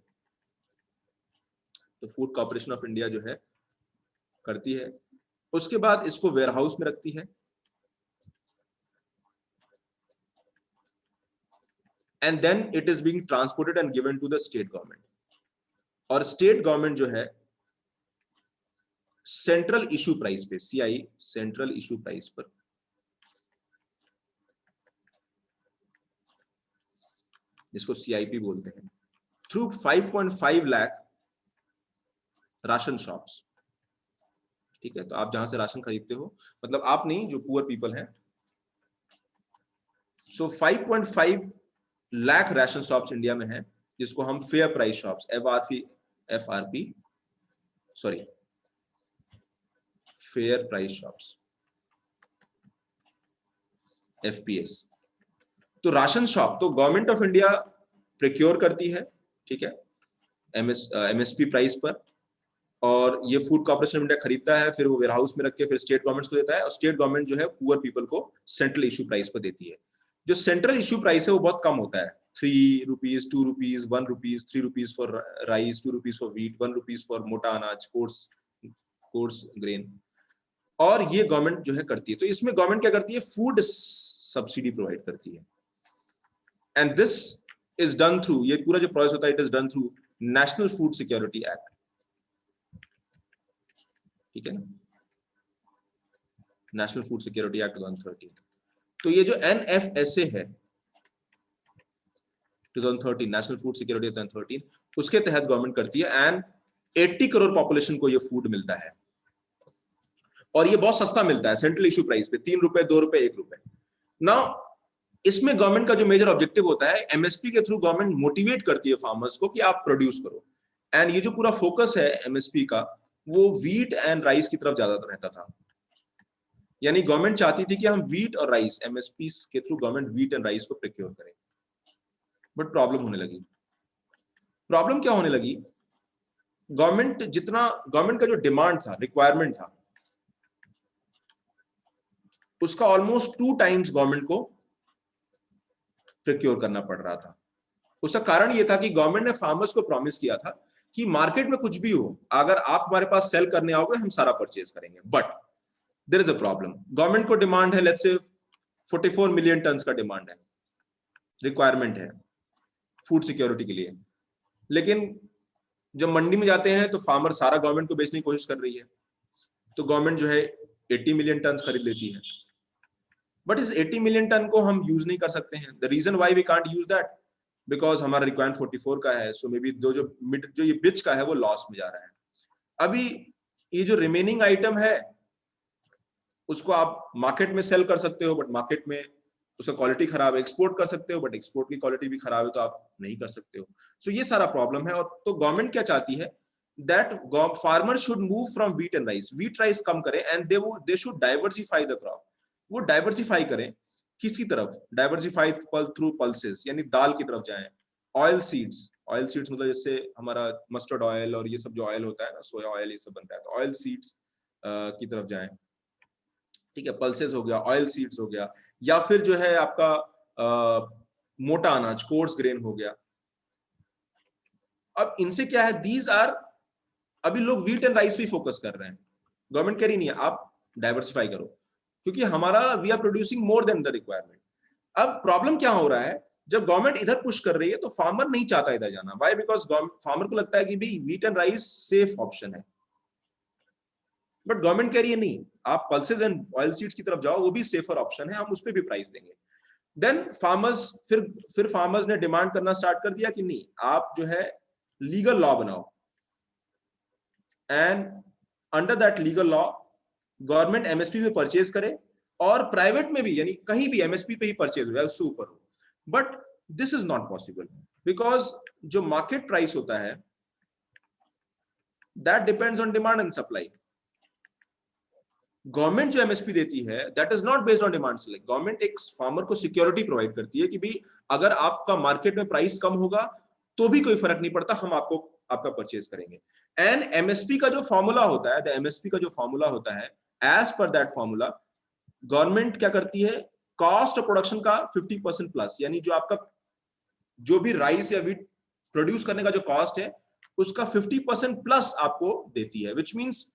तो Food Corporation of India जो है करती है, उसके बाद इसको warehouse में रखती है and then it is being transported and given to the state government, और state government जो है सेंट्रल इशू प्राइस पे, CI सेंट्रल इशू प्राइस पर जिसको CIP बोलते हैं, थ्रू 5.5 लाख राशन शॉप्स। ठीक है, तो आप जहां से राशन खरीदते हो, मतलब आप नहीं, जो पुअर पीपल हैं, सो 5.5 लाख राशन शॉप्स इंडिया में है, जिसको हम fair price shops, FRP sorry fair price shops, FPS। तो राशन शॉप तो गवर्नमेंट ऑफ इंडिया प्रोक्योर करती है, ठीक है, MSP प्राइस पर, और ये फूड कॉर्पोरेशन ऑफ इंडिया खरीदता है, फिर वो वेयरहाउस में रख के फिर स्टेट गवर्नमेंट को देता है, और स्टेट गवर्नमेंट जो है पुअर पीपल को सेंट्रल इशू प्राइस पर देती है। जो सेंट्रल इशू प्राइस है वो बहुत कम होता है, 3 rupees, 2 rupees, 1 rupees, 3 rupees for rice, 2 rupees for wheat, 1 rupees for मोटा अनाज, कोर्स ग्रेन, और ये गवर्नमेंट जो है करती है। तो इसमें गवर्नमेंट क्या करती है? फूड सब्सिडी प्रोवाइड करती है, and this is done through, ये पूरा जो प्रोसेस होता है it is done through national food security act. ठीक है ना, नेशनल फूड सिक्योरिटी एक्ट 2013। तो ये जो NFSA है 2013, नेशनल फूड सिक्योरिटी 2013, उसके तहत गवर्नमेंट करती है, एंड 80 करोड़ पॉपुलेशन को ये फूड मिलता है, और ये बहुत सस्ता मिलता है सेंट्रल इशू प्राइस पे, 3 रुपए, 2 रुपए, 1 रुपए। नाउ इसमें गवर्नमेंट का जो मेजर ऑब्जेक्टिव होता है, MSP के थ्रू गवर्नमेंट मोटिवेट करती है फार्मर्स को कि आप प्रोड्यूस करो, एंड ये जो पूरा फोकस है MSP का वो व्हीट एंड राइस की तरफ ज्यादा रहता था। यानी गवर्नमेंट चाहती थी कि हम व्हीट और राइस, MSP के through government wheat and rice को प्रोक्योर करें, बट प्रॉब्लम होने लगी। प्रॉब्लम क्या होने लगी? गवर्नमेंट का जो डिमांड था, रिक्वायरमेंट था, उसका ऑलमोस्ट 2 टाइम्स गवर्नमेंट को प्रोक्योर करना पड़ रहा था। उसका कारण यह था कि गवर्नमेंट ने फार्मर्स को प्रॉमिस किया था कि मार्केट में कुछ भी हो, अगर आप हमारे पास सेल करने आओगे हम सारा परचेज करेंगे, but there is a problem. Government को डिमांड है, लेट्स से 44 मिलियन टन का डिमांड है, रिक्वायरमेंट है फूड सिक्योरिटी के लिए, लेकिन जब मंडी में जाते हैं तो फार्मर सारा गवर्नमेंट को बेचने की कोशिश कर रही है, तो गवर्नमेंट जो है 80 मिलियन टन खरीद लेती है, बट इस 80 मिलियन टन को हम यूज नहीं कर सकते हैं। The reason why we can't use that, because हमारा रिक्वायरमेंट 44 का है, सो मे बी जो ये बिच का है वो लॉस में जा रहा है। अभी ये जो रिमेनिंग आइटम है उसको आप मार्केट में सेल कर सकते हो, बट मार्केट में उसका क्वालिटी खराब है, एक्सपोर्ट कर सकते हो बट एक्सपोर्ट की क्वालिटी भी खराब है, तो आप नहीं कर सकते हो। सो ये सारा प्रॉब्लम है। और तो गवर्नमेंट क्या चाहती है, that farmer should move from wheat and rice, wheat rice कम करें, and they should diversify the crop. वो डाइवर्सिफाई करें किसकी तरफ, डाइवर्सिफाइड थ्रू पल्सेस, यानी दाल की तरफ जाएं। ऑयल सीड्स मतलब जैसे हमारा मस्टर्ड ऑयल और ये सब जो ऑयल होता है ना, सोया ऑयल, ये सब बनता है, तो ऑयल सीड्स की तरफ जाएं। ठीक है, पल्सेस हो गया, ऑयल सीड्स हो गया, या फिर जो है आपका मोटा अनाज, कोर्स ग्रेन हो गया। अब इनसे क्या है, दीज आर, अभी लोग व्हीट एंड राइस पे फोकस कर रहे हैं, गवर्नमेंट कह रही नहीं है आप डाइवर्सिफाई करो, क्योंकि हमारा we are producing more than the requirement. अब प्रॉब्लम क्या हो रहा है, जब गवर्नमेंट इधर पुश कर रही है तो फार्मर नहीं चाहता इधर जाना। व्हाई? बिकॉज फार्मर को लगता है कि भाई wheat and rice safe option है, बट गवर्नमेंट कह रही है नहीं, आप पल्सेस एंड ऑयल सीड्स की तरफ जाओ, वो भी सेफर ऑप्शन है, हम उस पर भी प्राइस देंगे। देन फार्मर्स, फिर फार्मर्स ने डिमांड करना स्टार्ट कर दिया कि नहीं, आप जो है लीगल लॉ बनाओ, and under that legal law government MSP में परचेज करे, और प्राइवेट में भी, यानी कहीं भी एमएसपी पे ही परचेज हो जाए, उससे ऊपर हो। But this is not possible, because जो मार्केट प्राइस होता है that depends on demand and supply. Government जो एमएसपी देती है that is not based on demand supply. Government एक फार्मर को सिक्योरिटी प्रोवाइड करती है कि भाई अगर आपका मार्केट में प्राइस कम होगा तो भी कोई फर्क नहीं पड़ता, हम आपका परचेज करेंगे। एंड एमएसपी का जो फॉर्मूला होता है, द एमएसपी का जो फॉर्मूला होता है, as per that formula government क्या करती है, कॉस्ट ऑफ प्रोडक्शन का 50% प्लस, यानी जो आपका जो भी राइस या व्हीट प्रोड्यूस करने का जो कॉस्ट है उसका 50% प्लस आपको देती है, which means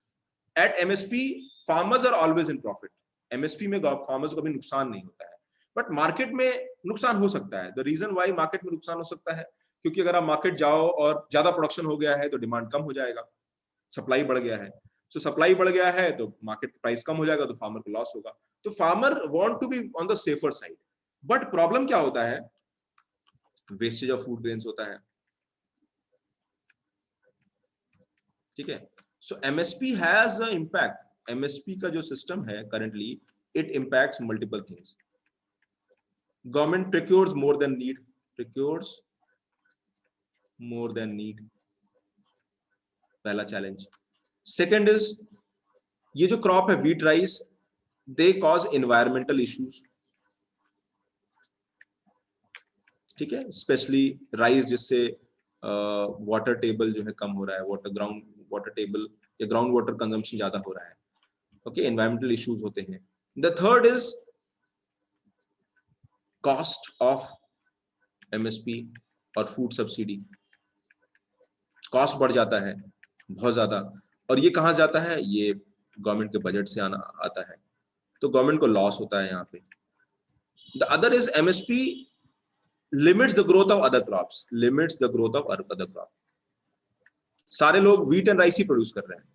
at MSP farmers are always in profit. MSP में फार्मर्स को भी नुकसान नहीं होता है, बट मार्केट में नुकसान हो सकता है। द रीजन व्हाई मार्केट में नुकसान हो सकता है, क्योंकि अगर आप मार्केट जाओ और ज्यादा प्रोडक्शन हो गया है तो डिमांड कम हो जाएगा, सप्लाई बढ़ गया है, सो सप्लाई बढ़ गया है तो मार्केट प्राइस कम हो जाएगा, तो फार्मर को लॉस होगा। तो farmer want to be on the safer side. But problem क्या होता है, वेस्टेज ऑफ फूड ग्रेन्स होता है, ठीक है। So MSP has a impact. MSP का जो सिस्टम है currently, it impacts multiple things. Government procures more than need, procures more than need, पहला चैलेंज। सेकेंड इज, ये जो क्रॉप है wheat rice, they cause environmental issues, ठीक है, especially rice जिससे वाटर टेबल जो है कम हो रहा है, ग्राउंड वाटर टेबल या ग्राउंड वाटर कंजम्पशन ज्यादा हो रहा है, ओके, एनवायरमेंटल इश्यूज होते हैं। The third is cost of MSP और फूड सब्सिडी, कॉस्ट बढ़ जाता है बहुत ज्यादा, और ये कहां जाता है, ये गवर्नमेंट के बजट से आता है, तो गवर्नमेंट को लॉस होता है यहाँ पे। The other is MSP limits the growth of other crops, limits the growth of other crop। सारे लोग wheat and rice he produce कर रहे हैं,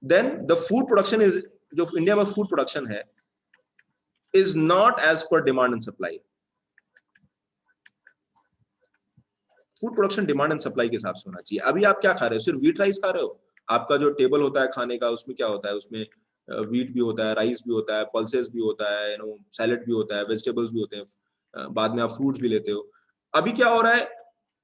then the food production is, जो इंडिया में फूड प्रोडक्शन है, is not as per demand and supply। Food production demand and supply के हिसाब से होना चाहिए। अभी आप क्या खा रहे हो, सिर्फ व्हीट राइस खा रहे हो, आपका जो टेबल होता है खाने का उसमें क्या होता है, उसमें व्हीट भी होता है, राइस भी होता है, पल्सेस भी होता है, सैलेड भी होता है, वेजिटेबल्स भी होते हैं, बाद में आप फ्रूट्स भी लेते हो। अभी क्या हो रहा है,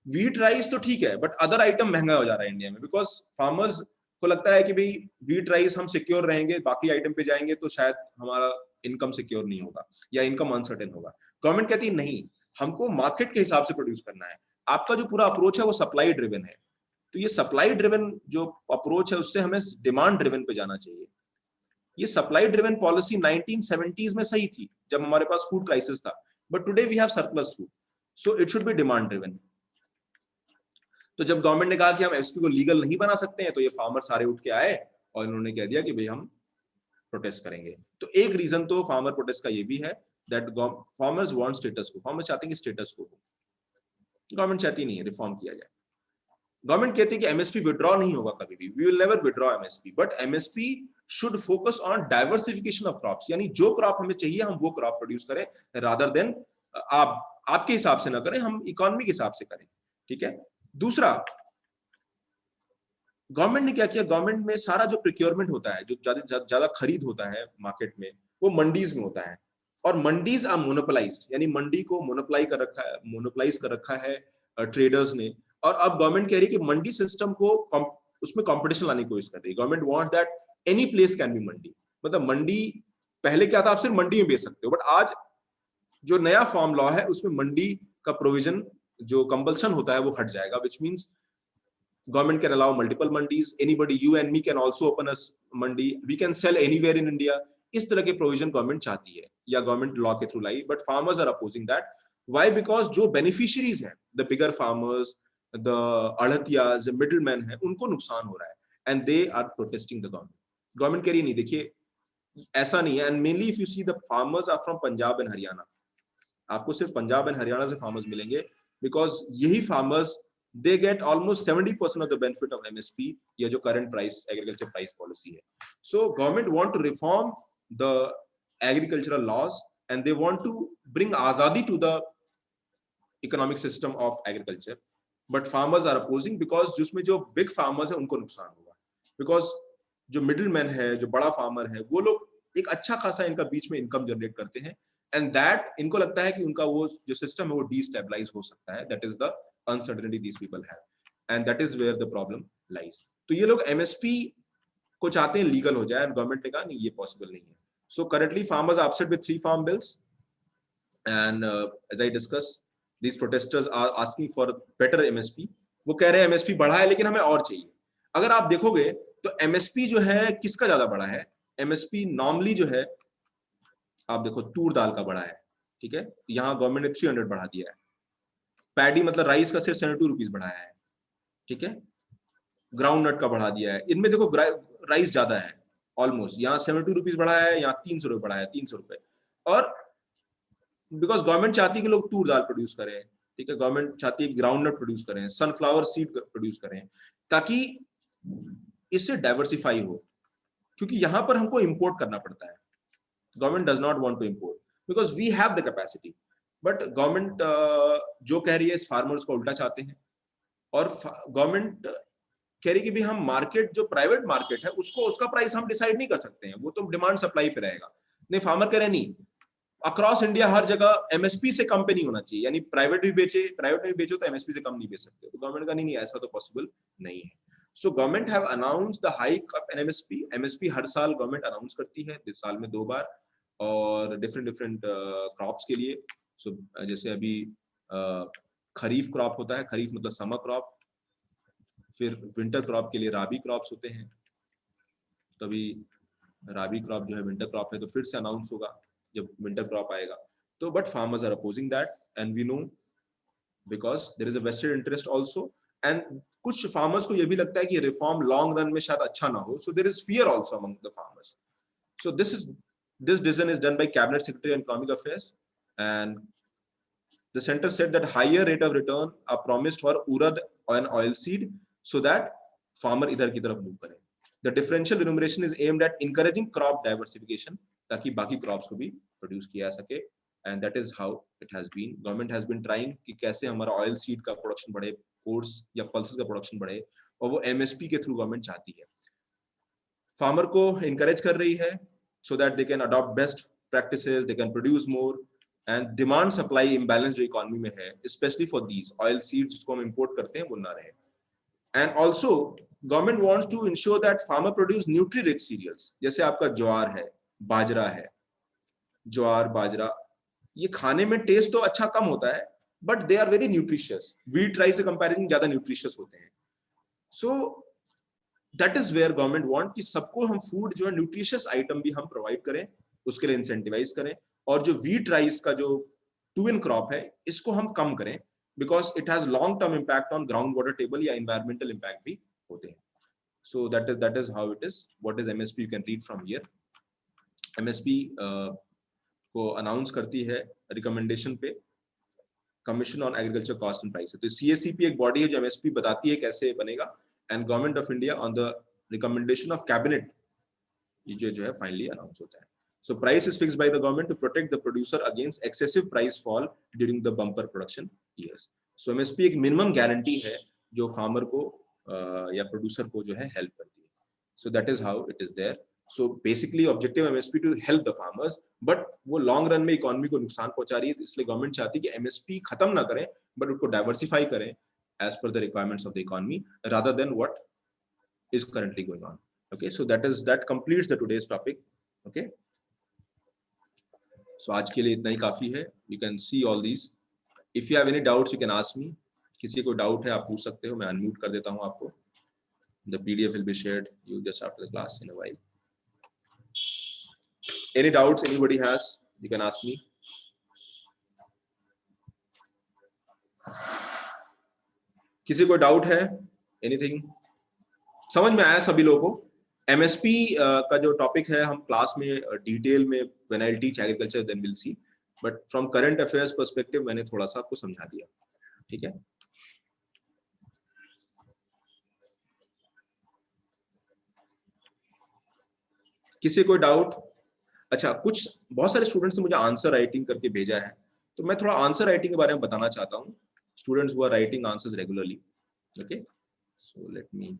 व्हीट राइस तो ठीक है, बट अदर आइटम महंगा हो जा रहा है इंडिया में, बिकॉज फार्मर्स को लगता है कि भाई व्हीट राइस हम सिक्योर रहेंगे, बाकी आइटम पे जाएंगे तो शायद हमारा इनकम सिक्योर नहीं होगा या इनकम अनसर्टेन होगा। गवर्नमेंट कहती है नहीं, हमको मार्केट के हिसाब से प्रोड्यूस करना है, आपका जो पूरा अप्रोच है वो सप्लाई ड्रिवन है, तो ये सप्लाई ड्रिवन जो अप्रोच है उससे हमें डिमांड ड्रिवन पे जाना चाहिए। ये सप्लाई ड्रिवन पॉलिसी 1970s में सही थी जब हमारे पास फूड क्राइसिस था, but today we have surplus food, so it should be demand driven. तो जब गवर्नमेंट ने कहा कि हम एमएसपी को लीगल नहीं बना सकते हैं, तो ये फार्मर सारे उठ के आए और इन्होंने कह दिया कि भाई हम प्रोटेस्ट करेंगे। तो एक रीजन तो फार्मर प्रोटेस्ट का ये भी है दैट फार्मर्स वांट स्टेटस को, फार्मर्स चाहते हैं कि स्टेटस को हो, गवर्नमेंट चाहती नहीं है रिफॉर्म किया जाए। गवर्नमेंट कहती है कि एमएसपी विड्रॉ नहीं होगा कभी भी, we will never withdraw MSP, but MSP should focus on diversification of crops, यानी जो क्रॉप हमें चाहिए हम वो क्रॉप प्रोड्यूस करें, रादर देन आपके हिसाब से ना करें, हम इकोनॉमी के हिसाब से करें, ठीक है। दूसरा, गवर्नमेंट ने क्या किया, गवर्नमेंट में सारा जो प्रोक्योरमेंट होता है, जो ज्यादा खरीद होता है मार्केट में, वो मंडीज में होता है, और मंडीज आर मोनोपोलाइज्ड, यानी मंडी को मोनोपोलाइज कर रखा है ट्रेडर्स ने। और अब गवर्नमेंट कह रही है कि मंडी सिस्टम को उसमें कंपटीशन लाने की कोशिश कर रही है। Government wants that any place can be mandi, मतलब मंडी पहले क्या था, आप सिर्फ मंडी में बेच सकते हो, बट आज जो नया फार्म लॉ है उसमें मंडी का प्रोविजन जो कंपल्सन होता है वो हट जाएगा, which means government can allow multiple mandis, anybody, you and me can also open a mandi, we can sell anywhere in India. इस तरह के प्रोविजन गवर्नमेंट चाहती है या गवर्नमेंट लॉ के थ्रू लाई, but farmers are opposing that. Why? Because जो beneficiaries हैं, the bigger farmers, the arhtiyas, the middleman है, उनको नुकसान हो रहा है and they are protesting the government. Government कह रही नहीं, देखिए ऐसा नहीं है. And mainly if you see the farmers are from Punjab and Haryana, आपको सिर्फ पंजाब एंड हरियाणा से फार्मर्स मिलेंगे, बिकॉज यही farmers they get almost 70% of the benefit of MSP, या जो current price agriculture price policy है. So government want to reform the agricultural laws and they want to bring azadi to the economic system of agriculture, but farmers are opposing because जिसमें जो big farmers है उनको नुकसान होगा, because जो middleman है, जो बड़ा farmer है, वो लोग एक अच्छा खासा इनका बीच में इनकम जनरेट करते हैं, एंड दैट इनको लगता है कि उनका वो जो सिस्टम है वो डिस्टेबलाइज हो सकता है. That is the uncertainty these people have, and that is where the problem lies. तो ये लोग MSP को चाहते हैं लीगल हो जाए, and गवर्नमेंट ने कहा नहीं, ये पॉसिबल नहीं है. So currently farmers are upset with 3 farm bills, and as I discussed, these protesters are asking for better MSP. वो कह रहे हैं MSP बढ़ा है लेकिन हमें और चाहिए. अगर आप देखोगे तो MSP जो है किसका ज्यादा बड़ा है? MSP नॉर्मली जो है, आप देखो तूर दाल का बड़ा है, ठीक है, यहाँ गवर्नमेंट ने 300 बढ़ा दिया है. पैडी मतलब राइस का सिर्फ 72 रुपीज बढ़ाया है, ठीक है. ग्राउंड नट का बढ़ा दिया है. इनमें देखो राइस ज्यादा है ऑलमोस्ट, यहाँ 72 रुपीज बढ़ाया है, यहाँ 300 रुपए बढ़ाया है, 300 रुपए. और बिकॉज गवर्नमेंट चाहती है कि लोग तूर दाल प्रोड्यूस करें, ठीक है, गवर्नमेंट चाहती है कि ग्राउंड नट प्रोड्यूस करें, सनफ्लावर सीड प्रोड्यूस करें, ताकि इससे डाइवर्सिफाई हो, क्योंकि यहाँ पर हमको इंपोर्ट करना पड़ता है. Government does not want to import because we have the capacity, but government जो कह रही है इस फार्मर्स को उल्टा चाहते हैं. और गवर्नमेंट कह रही है कि भी हम मार्केट, जो प्राइवेट मार्केट है, उसको उसका प्राइस हम डिसाइड नहीं कर सकते हैं, वो तो डिमांड सप्लाई पे रहेगा. नहीं, फार्मर कह रहे नहीं, अक्रॉस इंडिया हर जगह एमएसपी से कम पे नहीं होना चाहिए, यानी प्राइवेट में भी बेचो तो एमएसपी से कम नहीं बेच सकते. तो गवर्नमेंट का नहीं, ऐसा तो पॉसिबल नहीं है. So government have announced the hike of MSP. MSP हर साल गवर्नमेंट अनाउंस करती है, साल में 2 बार, और डिफरेंट क्रॉप्स के लिए. सो जैसे अभी खरीफ क्रॉप होता है, खरीफ मतलब समर क्रॉप, फिर विंटर क्रॉप के लिए राबी क्रॉप्स होते हैं. तभी राबी क्रॉप जो है विंटर क्रॉप है, तो फिर से अनाउंस होगा जब विंटर क्रॉप आएगा. तो but farmers are opposing that, and we know because there is a vested interest also, and कुछ फार्मर्स को ये भी लगता है कि रिफॉर्म लॉन्ग रन में शायद अच्छा ना हो. So there is fear also among the farmers. So this decision is done by Cabinet Secretary on Economic Affairs, and the center said that higher rate of return are promised for urad and oilseed so that farmer idhar ki taraf move kare. The differential remuneration is aimed at encouraging crop diversification ताकि बाकी crops को भी produce किया जा सके, and that is how it has been. Government has been trying कि कैसे हमारा oil seed का production बढ़े, oats या pulses का production बढ़े, और वो MSP के through government चाहती है. Farmer को encourage कर रही है so that they can adopt best practices, they can produce more, and demand supply imbalance जो इकोनॉमी में है, especially for these oil seeds जिसको हम import करते हैं, वो ना रहे. And also government wants to ensure that farmer produce nutri-rich cereals, जैसे आपका ज्वार है, बाजरा है. ज्वार बाजरा ये खाने में टेस्ट तो अच्छा कम होता है, but they are very nutritious. Wheat rice से कंपैरिजन ज्यादा न्यूट्रिशियस होते हैं. So that is where government want कि सबको हम फूड जो है न्यूट्रिशियस आइटम भी हम प्रोवाइड करें, उसके लिए इंसेंटिवाइज करें. और जो व्हीट राइस का जो टू इन क्रॉप है, इसको हम कम करें, because it has long term impact on ground water table या एनवायरमेंटल इम्पैक्ट भी होते हैं. So that is how it is. What is MSP, you can read from here. MSP को अनाउंस करती है रिकमेंडेशन पे commission on agriculture cost and price. तो CACP एक बॉडी है जो एमएसपी बताती है कैसे बनेगा, and government of India on the recommendation of cabinet ये जो है फाइनली अनाउंस होता है. So price is fixed by the government to protect the producer against excessive price fall during the bumper production years. So MSP एक minimum guarantee है जो farmer को या producer को जो है help करती है. So that is how it is there. So basically objective MSP to help the farmers, but वो long run में economy को नुकसान पहुंचा रही है, इसलिए government चाहती है कि MSP खत्म ना करें, but उसको diversify करें as per the requirements of the economy rather than what is currently going on. Okay, so that completes the today's topic. Okay, so आज के लिए इतना ही काफी है. You can see all these. If you have any doubts you can ask me. किसी को doubt है आप पूछ सकते हो. मैं अनम्यूट कर देता हूं आपको. The PDF will be shared you just after the class in a while. Any doubts anybody has, you can ask me. किसी को डाउट है? Anything? समझ में आया सभी लोगों को? MSP का जो टॉपिक है हम क्लास में डिटेल में when I'll teach agriculture then we'll see. But from current affairs perspective मैंने थोड़ा सा आपको समझा दिया. ठीक है? किसी को डाउट? अच्छा, कुछ बहुत सारे स्टूडेंट्स ने मुझे आंसर राइटिंग करके भेजा है, तो मैं थोड़ा आंसर राइटिंग के बारे में बताना चाहता हूँ. Students who are writing answers regularly. Okay, so let me